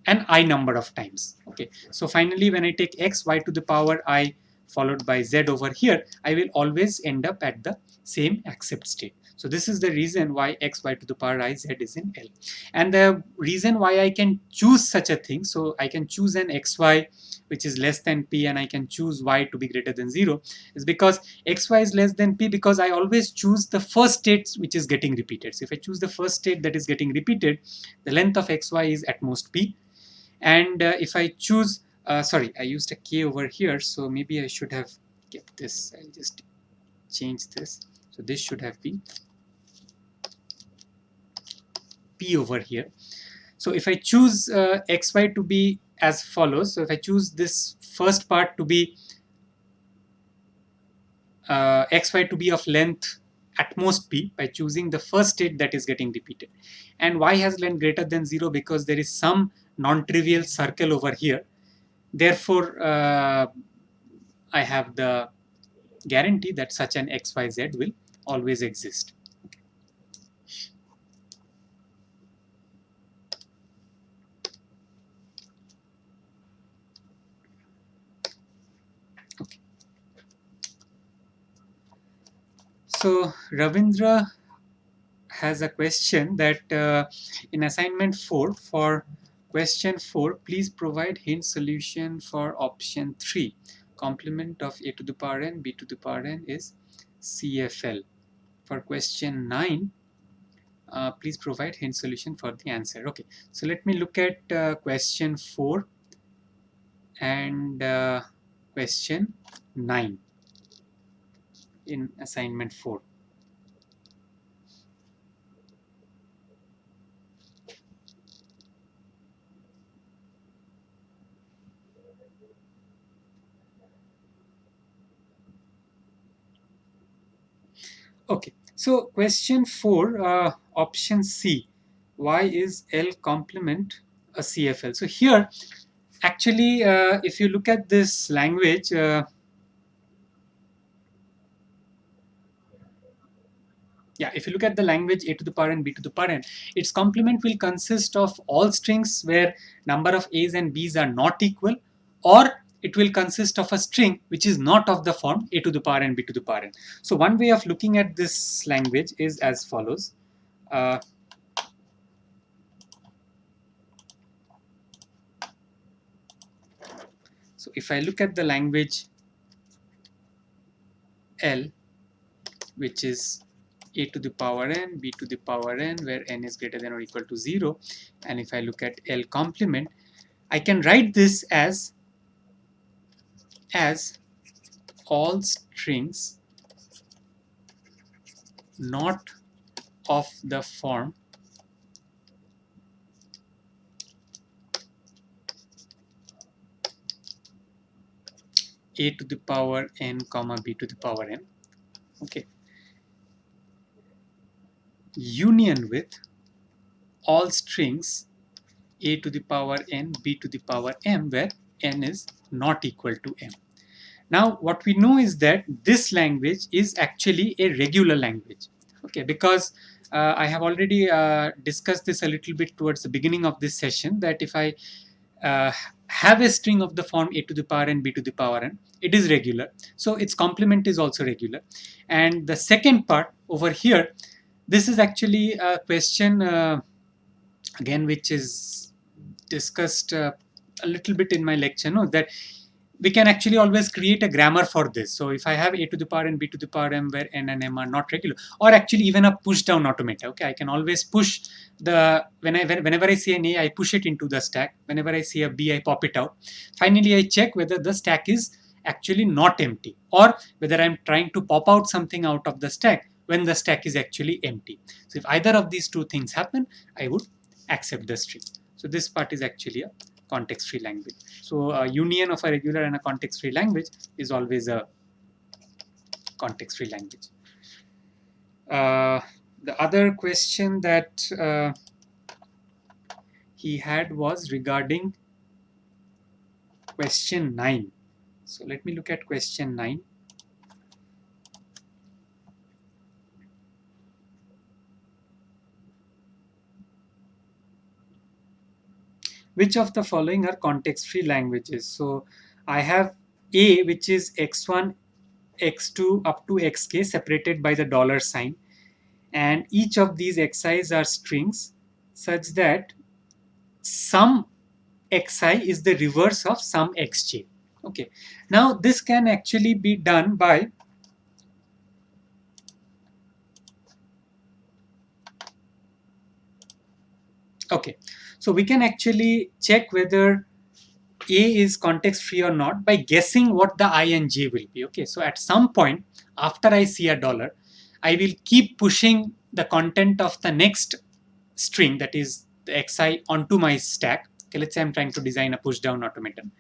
an I number of times. Okay, so finally when I take X, Y to the power I followed by Z over here, I will always end up at the same accept state. So this is the reason why X, Y to the power I, Z is in L. And the reason why I can choose such a thing, so I can choose an XY which is less than P and I can choose Y to be greater than 0, is because XY is less than P, because I always choose the first state which is getting repeated. So if I choose the first state that is getting repeated, the length of XY is at most P. And if I choose, sorry, I used a K over here, so maybe I should have kept this. I'll just change this. So this should have been P over here. So if I choose XY to be as follows, so if I choose this first part to be XY to be of length at most P by choosing the first state that is getting repeated, and Y has length greater than 0 because there is some non-trivial circle over here. Therefore, I have the guarantee that such an XYZ will always exist. So Ravindra has a question that in assignment 4, for question 4, please provide hint solution for option 3. Complement of a to the power n, b to the power n is CFL. For question 9, please provide hint solution for the answer. Okay, so let me look at question 4 and question 9 in assignment 4. Okay, so question 4, option C. Why is L complement a CFL? So here, actually, if you look at this language, if you look at the language a to the power n, b to the power n, its complement will consist of all strings where number of a's and b's are not equal, or it will consist of a string which is not of the form a to the power n, b to the power n. So one way of looking at this language is as follows. So if I look at the language L, which is a to the power n, b to the power n, where n is greater than or equal to 0, and if I look at L complement, I can write this as all strings not of the form a to the power n comma b to the power n, okay, union with all strings a to the power n, b to the power m, where n is not equal to m. Now, what we know is that this language is actually a regular language, okay, because I have already discussed this a little bit towards the beginning of this session, that if I uh, have a string of the form a to the power n, b to the power n, it is regular. So its complement is also regular. And the second part over here, this is actually a question again which is discussed a little bit in my lecture, no, that we can actually always create a grammar for this. So if I have a to the power n, b to the power m, where n and m are not regular, or actually even a push down automata, okay, I can always push the, whenever I see an a, I push it into the stack. Whenever I see a b, I pop it out. Finally, I check whether the stack is actually not empty, or whether I'm trying to pop out something out of the stack when the stack is actually empty. So if either of these two things happen, I would accept the string. So this part is actually a context-free language. So a union of a regular and a context-free language is always a context-free language. The other question that he had was regarding question 9. So let me look at question 9. Which of the following are context-free languages? So I have A, which is x1, x2 up to xk separated by the dollar sign, and each of these xi's are strings such that some xi is the reverse of some xj. Okay, now this can actually be done by so we can actually check whether A is context free or not by guessing what the I and j will be. Okay, so at some point after I see a dollar, I will keep pushing the content of the next string, that is the xi, onto my stack. Okay, let's say I'm trying to design a push down automaton,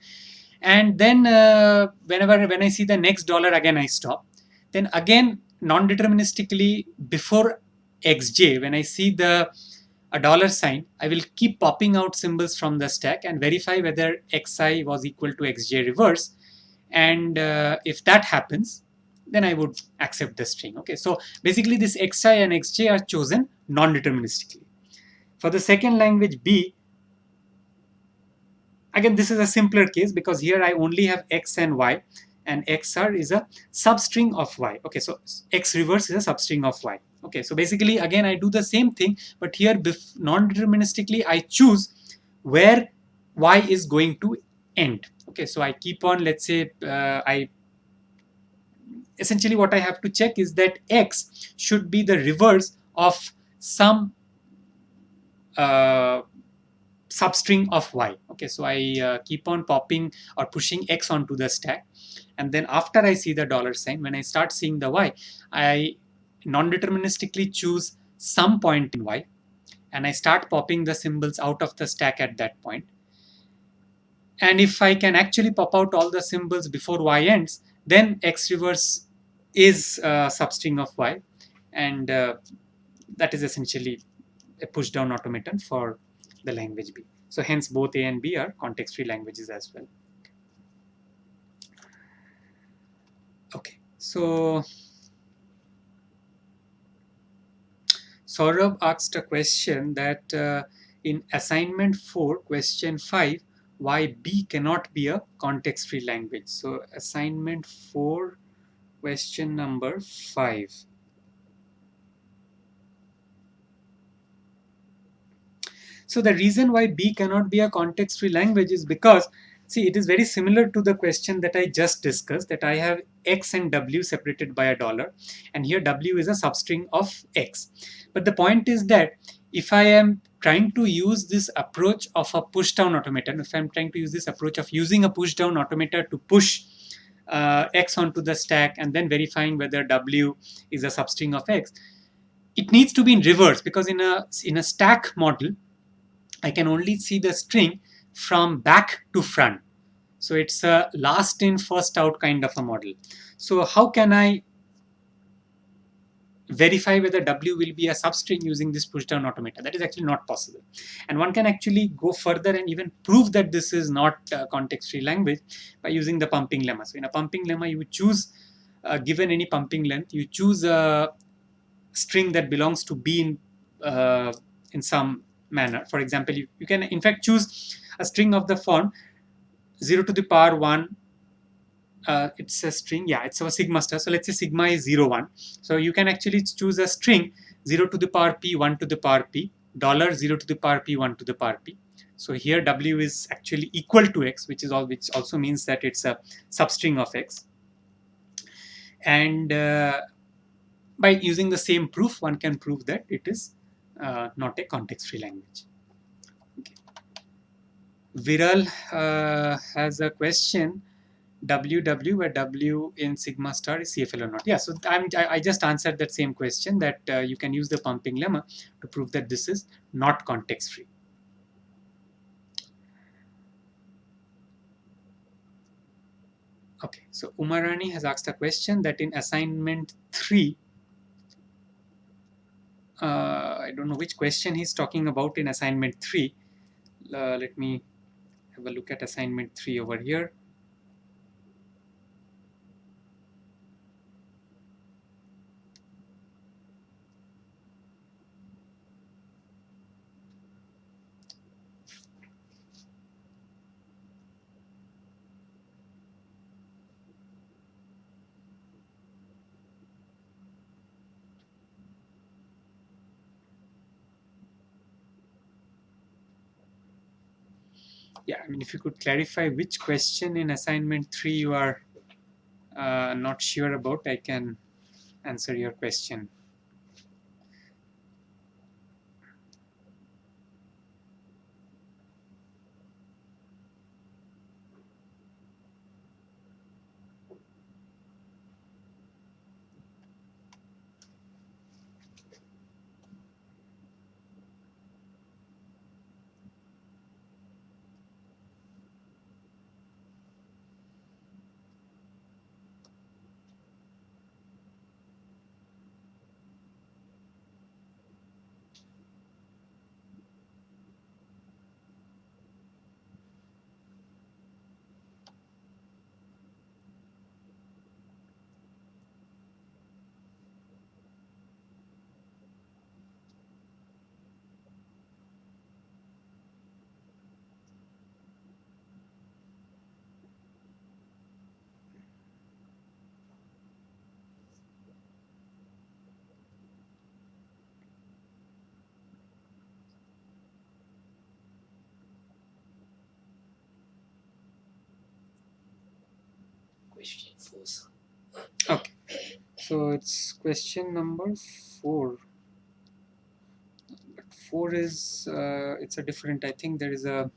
and then when I see the next dollar, again I stop. Then again, non-deterministically before xj, when I see a dollar sign, I will keep popping out symbols from the stack and verify whether xi was equal to xj reverse. And if that happens, then I would accept the string. Okay, so basically this xi and xj are chosen non-deterministically. For the second language B, again this is a simpler case because here I only have x and y, and XR is a substring of Y. Okay, so X reverse is a substring of Y. Okay, so basically again I do the same thing, but here non-deterministically I choose where Y is going to end. Okay, so I keep on, let's say I essentially what I have to check is that X should be the reverse of some substring of Y. Okay, so I keep on popping or pushing X onto the stack, and then after I see the dollar sign, when I start seeing the Y, I non-deterministically choose some point in Y, and I start popping the symbols out of the stack at that point. And if I can actually pop out all the symbols before Y ends, then X reverse is a substring of Y, and that is essentially a push down automaton for the language B. So hence both A and B are context-free languages as well. Okay, so Saurabh asked a question that in assignment 4, question 5, why B cannot be a context-free language. So assignment 4, question number 5. So the reason why B cannot be a context-free language is because, see, it is very similar to the question that I just discussed, that I have X and W separated by a dollar, and here W is a substring of X. But the point is that if I am trying to use this approach of a push-down automaton, if I'm trying to use this approach of using a push-down automaton to push X onto the stack and then verifying whether W is a substring of X, it needs to be in reverse, because in a stack model, I can only see the string from back to front. So it's a last in, first out kind of a model. So how can I verify whether W will be a substring using this pushdown automata? That is actually not possible. And one can actually go further and even prove that this is not a context-free language by using the pumping lemma. So in a pumping lemma, you choose, given any pumping length, you choose a string that belongs to B in some manner. For example, you can in fact choose a string of the form 0 to the power 1. It's a string, yeah, it's a sigma star. So let's say sigma is 0, 1. So you can actually choose a string 0 to the power P, 1 to the power P, dollar 0 to the power P, 1 to the power P. So here W is actually equal to X, which also means that it's a substring of X. And by using the same proof, one can prove that it is not a context-free language. Okay. Viral has a question: WW, where W in sigma star is CFL or not? Yeah, so I just answered that same question, that you can use the pumping lemma to prove that this is not context-free. Okay, so Umarani has asked a question that in assignment 3, I don't know which question he's talking about in assignment 3. Let me have a look at assignment 3 over here. Yeah, I mean, if you could clarify which question in assignment 3 you are not sure about, I can answer your question. question 4, sir. Okay, so it's question number 4. But 4 is it's a different. I think there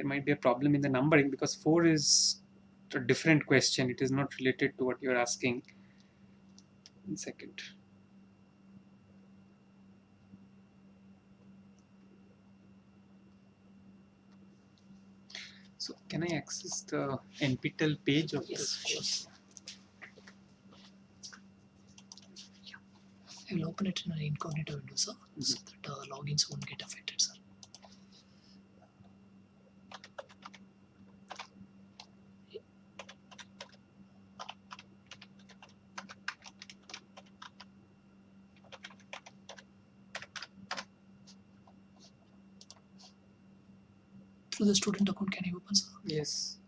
might be a problem in the numbering because 4 is a different question. It is not related to what you're asking. 1 second. So can I access the NPTEL page of Yes, this sure. course? I will open it in an incognito window, sir, so that logins won't get affected, sir. Through the student account, can I open, sir? Yes.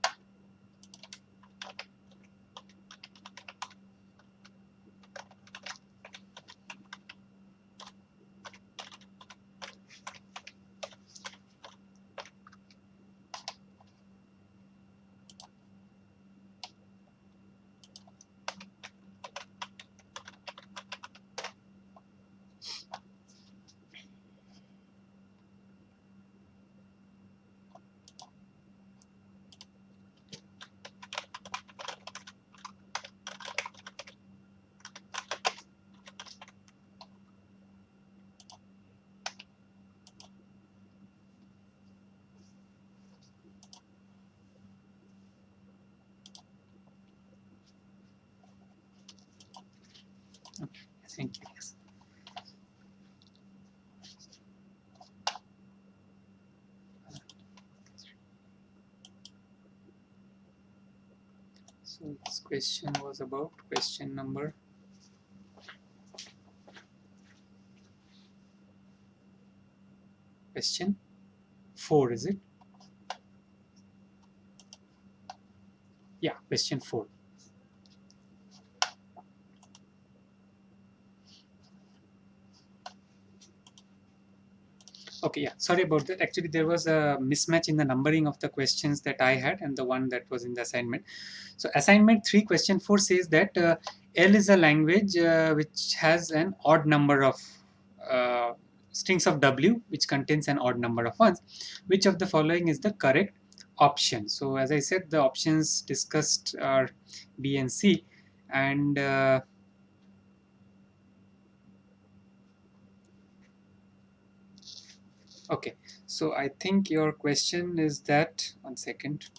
Okay. Thank you. Yes. So this question was about question number 4, is it? Yeah, question 4. Okay, yeah, sorry about that. Actually, there was a mismatch in the numbering of the questions that I had and the one that was in the assignment. So assignment 3, question 4 says that L is a language which has an odd number of uh, strings of W, which contains an odd number of ones. Which of the following is the correct option? So as I said, the options discussed are B and C, and okay, so I think your question is that, 1 second.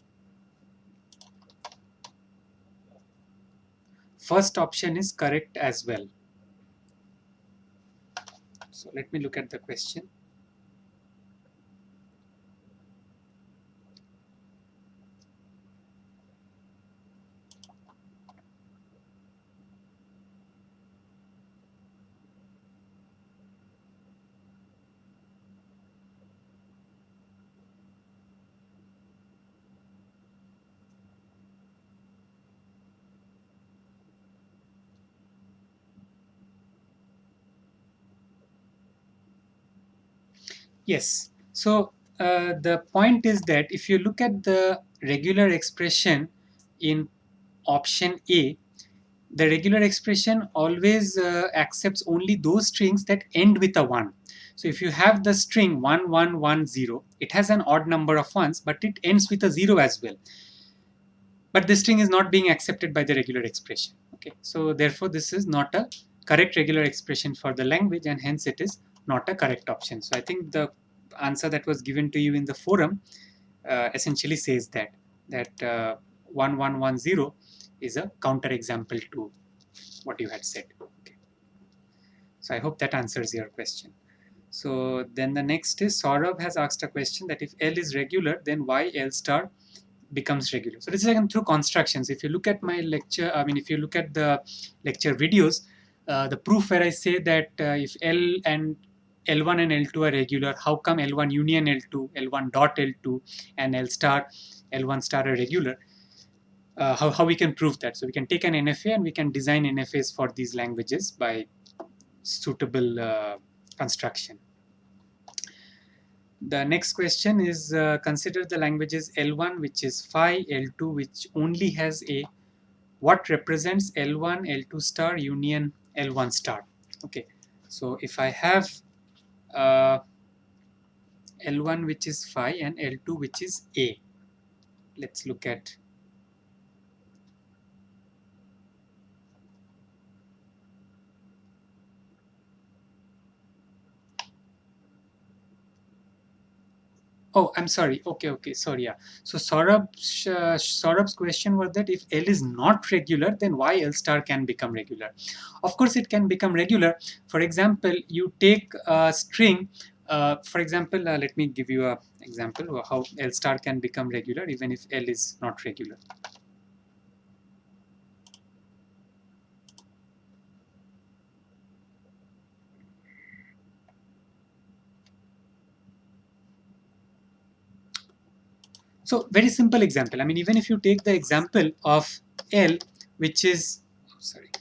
First option is correct as well. So let me look at the question. Yes. So the point is that if you look at the regular expression in option A, the regular expression always accepts only those strings that end with a 1. So if you have the string 1110, it has an odd number of ones, but it ends with a 0 as well. But this string is not being accepted by the regular expression. Okay, so therefore this is not a correct regular expression for the language, and hence it is not a correct option. So I think the answer that was given to you in the forum essentially says that 1110 is a counter example to what you had said. Okay. So I hope that answers your question. So then the next is Saurabh has asked a question that if L is regular, then why L star becomes regular? So this is again through constructions. If you look at my lecture, if you look at the lecture videos, the proof where I say that if L and L1 and L2 are regular, how come L1 union L2, L1 dot L2, and L star, L1 star are regular? How we can prove that? So we can take an NFA and we can design NFAs for these languages by suitable construction. The next question is consider the languages L1 which is phi, L2 which only has a what represents L1, L2 star union L1 star. Okay, so if I have L1 which is phi and L2 which is A, let's look at. Oh, I'm sorry. Okay, sorry. Yeah. So Saurabh's question was that if L is not regular, then why L star can become regular? Of course, it can become regular. For example, you take a string. For example, let me give you an example of how L star can become regular even if L is not regular. So very simple example. I mean, even if you take the example of L, which is, oh, sorry.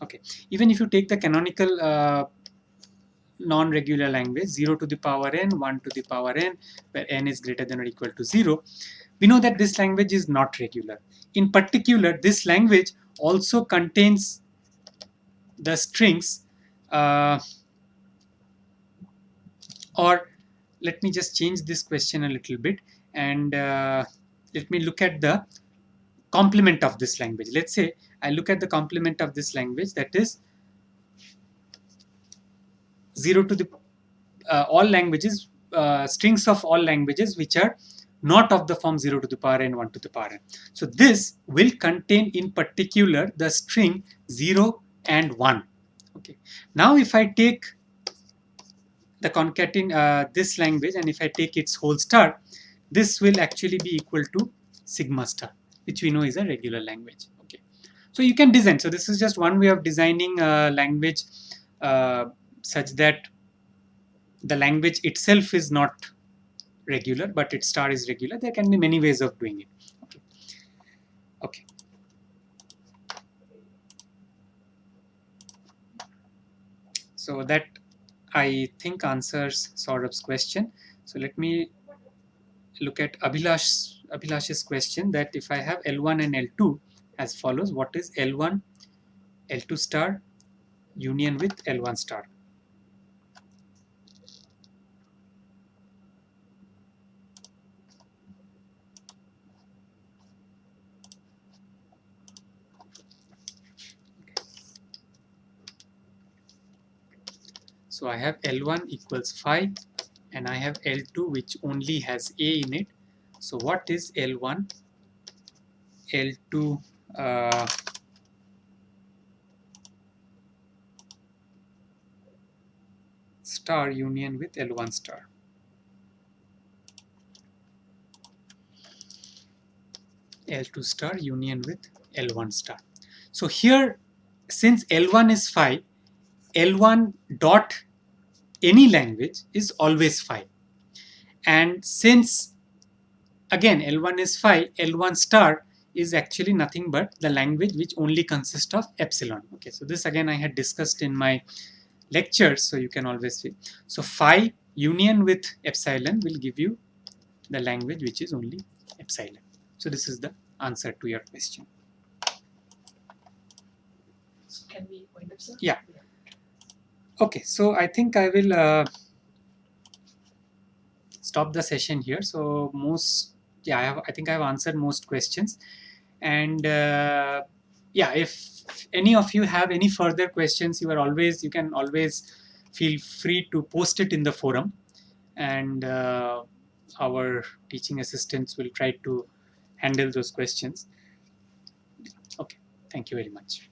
Okay, even if you take the canonical non-regular language 0 to the power n, 1 to the power n, where n is greater than or equal to 0, we know that this language is not regular. In particular, this language also contains the strings or let me just change this question a little bit and let me look at the complement of this language. Let's say I look at the complement of this language, that is 0 to the all languages, strings of all languages which are not of the form 0 to the power n, 1 to the power n. So this will contain in particular the string 0 and 1. Okay. Now if I take the this language and if I take its whole star, this will actually be equal to sigma star, which we know is a regular language. Okay. So you can design. So this is just one way of designing a language such that the language itself is not regular, but its star is regular. There can be many ways of doing it. Okay. Okay. So that I think answers Saurabh's question. So let me look at Abhilash's question, that if I have L1 and L2 as follows, what is L1, L2 star union with L1 star? So I have L1 equals phi and I have L2 which only has A in it. So what is L1, L2 star union with L1 star? L2 star union with L1 star. So here, since L1 is phi, L1 dot any language is always phi. And since again L1 is phi, L1 star is actually nothing but the language which only consists of epsilon. Okay, so this again I had discussed in my lectures, so you can always see. So phi union with epsilon will give you the language which is only epsilon. So this is the answer to your question. So can we wind up, sir? Yeah. Okay, so I think I will stop the session here. So I think I've answered most questions, and yeah, if any of you have any further questions, you can always feel free to post it in the forum, and our teaching assistants will try to handle those questions. Okay, thank you very much.